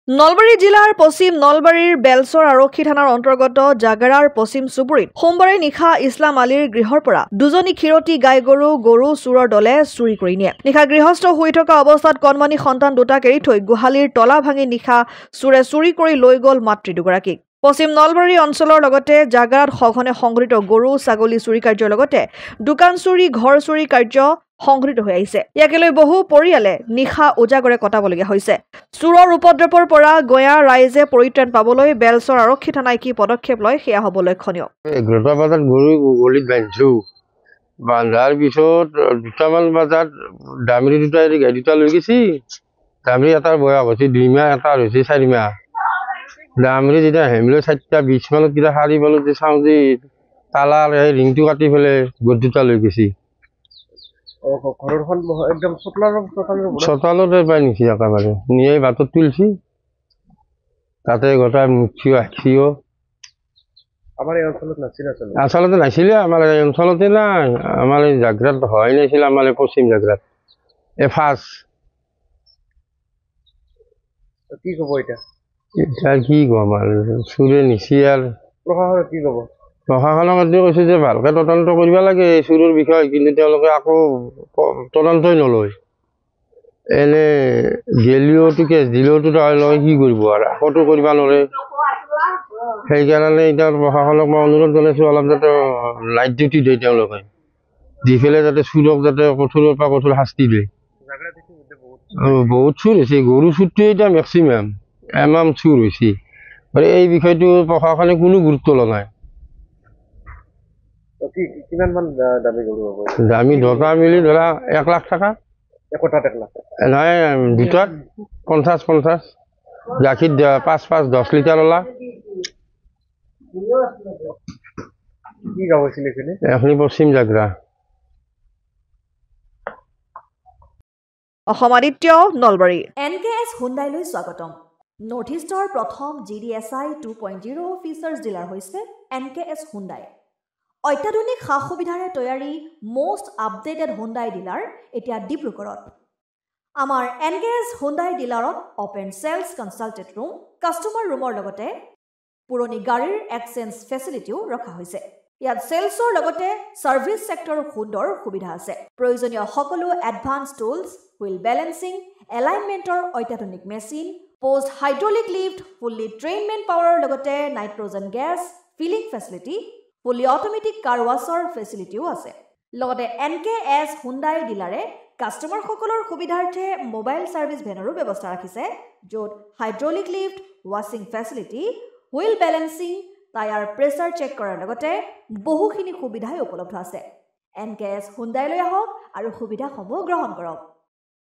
নলবাৰী জিলাৰ পশ্চিম নলবাৰীৰ বেলচৰ আৰক্ষী থানাৰ অন্তৰ্গত জাগাৰাৰ পশ্চিম চুবুৰীত সোমবাৰে নিশা ইছলাম আলীৰ গৃহৰ পৰা দুজনী ক্ষীৰতী গাই গৰু চুৰৰ দলে চুৰি কৰি নিয়ে। নিশা গৃহস্থ শুই থকা অৱস্থাত কণমানি সন্তান দুটাক এৰি থৈ গোহালিৰ তলা ভাঙি নিশা চুৰে চুৰি কৰি লৈ গ'ল মাতৃ দুগৰাকীক। পশ্চিম নলবাৰী অঞ্চলৰ লগতে জাগাৰাত সঘনে সংঘটিত গৰু ছাগলী চুৰি কাৰ্যৰ লগতে দোকান চুৰি ঘৰ চুৰি কাৰ্য সংঘটিত হৈ আহিছে। ইয়াকে লৈ বহু পৰিয়ালে নিশা উজাগৰে কটাবলগীয়া হৈছে। চুৰৰ উপদ্ৰৱৰ পৰা গঞা ৰাইজে পৰিত্ৰাণ পাবলৈ বেলচৰ আৰক্ষী থানাই কি পদক্ষেপ লয় সেয়া হ'ব লক্ষণীয়। 11টা বজাত গৰু গলিত বান্ধিছো, বান্ধাৰ পিছত 2টামান বজাত দামৰি দুটা গাড়ী দুটা লৈ গৈছি। দামৰি এটাৰ বয়স হৈছে 2 মাহ, এটাৰ হৈছে 4 মাহ। দামৰি যেতিয়া হেমলৈ 4টা 20 মানত কিবা শাৰী পালো যে চাওঁ যে তালাৰ এই ৰিংটো কাটি পেলাই গৰু দুটা লৈ গৈছি। একদম চোতালতে পাই নিছি একেবাৰে নিয়ে বাটত তুলছি, তাতে গোটাই মুঠিও আহিছিও। আমাৰ এই অঞ্চলত আচলতে নাছিলে, আমাৰ এই অঞ্চলতে নাই, আমাৰ এই জাগ্ৰাত হয় নাছিল, আমাৰ এই পশ্চিম জাগ্ৰাত ফাৰ্ষ্ট। কি ক'ব এতিয়া? এতিয়া কি ক'ম আৰু, চুৰে নিছি আৰু প্ৰশাসনে কি ক'ব? প্ৰশাসনক কৈছে যে ভালকে তদন্ত কৰিব লাগে এই চুৰৰ বিষয়ে, কিন্তু তেওঁলোকে আকৌ তদন্তই নলয়। এনে গেলিওতো কেছ দিলেওতো তেওঁলোকে কি কৰিব আৰু আকতো কৰিব নোৱাৰে। সেইকাৰণে এতিয়া প্ৰশাসনক মই অনুৰোধ জনাইছোঁ অলপ যাতে লাইট ডিউটি দিয়ে, তেওঁলোকে দি পেলাই যাতে চুৰক যাতে কঠোৰৰ পৰা কঠোৰ শাস্তি দিয়ে। বহুত চুৰ হৈছে, গৰু চুৰটোৱে এতিয়া মেক্সিমাম চুৰ হৈছে। এই বিষয়টো প্ৰশাসনে কোনো গুৰুত্ব লোৱা নাই। দামী দুটা মিলি ধৰা 1 লাখ টকা। নহয়, দুটাত 50-50। গাখীৰ 5-10 লিটাৰ ওলা। এখনি পশ্চিম জাগ্ৰা। অসম আদিত্য, নলবাৰী। NKS হুণ্ডাইলৈ স্বাগতম। নৰ্থ ইষ্টৰ প্ৰথম GDSI 2.0 ফিচাৰ্ছ ডিলাৰ হৈছে NKS হুণ্ডাই। অত্যাধুনিক সা সুবিধাৰে তৈয়াৰী মষ্ট আপডেটেড হুণ্ডাই ডিলাৰ এতিয়া ডিব্ৰুগড়ত। আমাৰ NKS হুণ্ডাই ডিলাৰত open sales consulted room, customer ৰুমৰ লগতে পুৰণি গাড়ীৰ এক্সচেঞ্জ ফেচিলিটিও ৰখা হৈছে। ইয়াত চেলছৰ লগতে ছাৰ্ভিচ ছেক্টৰৰ সুন্দৰ সুবিধা আছে। প্ৰয়োজনীয় সকলো এডভান্স টুলছ, হুইল বেলেন্সিং, এলাইনমেণ্টৰ অত্যাধুনিক machine, post hydraulic lift, fully train মেন পাৱাৰৰ লগতে nitrogen gas filling facility, fully automatic car washer ফেচিলিটিও আছে। লগতে NKS হুণ্ডাই ডিলাৰে কাষ্টমাৰসকলৰ সুবিধাৰ্থে মোবাইল ছাৰ্ভিচ ভেনৰো ব্যৱস্থা ৰাখিছে, য'ত হাইড্ৰলিক লিফ্ট, ৱাছিং facility, wheel balancing, tyre pressure check কৰাৰ লগতে বহুখিনি সুবিধাই উপলব্ধ আছে। NKS হুণ্ডাইলৈ আহক আৰু সুবিধাসমূহ গ্ৰহণ কৰক।